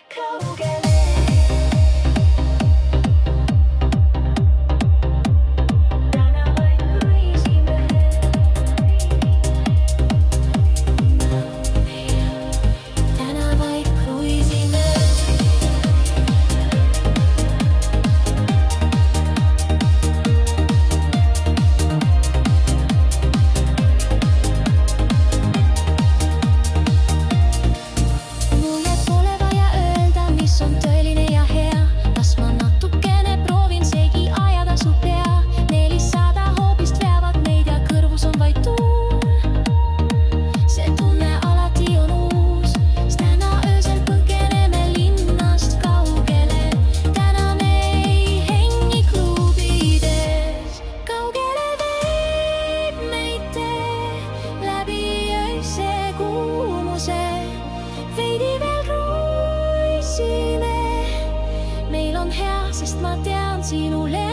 kaugele. Tänavaid kruiisime. Tänavaid kruiisime. Mulle pole vaja öelda, mis on tõeline ja hea. Las ma natukene proovin segi ajada su pea. 400 hoopist veavad meid ja kõrvus on vaid tuul. See tunne alati on uus, sest täna öösel põgeneme linnast kaugele. Täna me ei hengi klubides. Kaugele viib meid tee läbi öise kuumuse. Veidi veel kruiisime. Meil on hea, sest ma tean sinule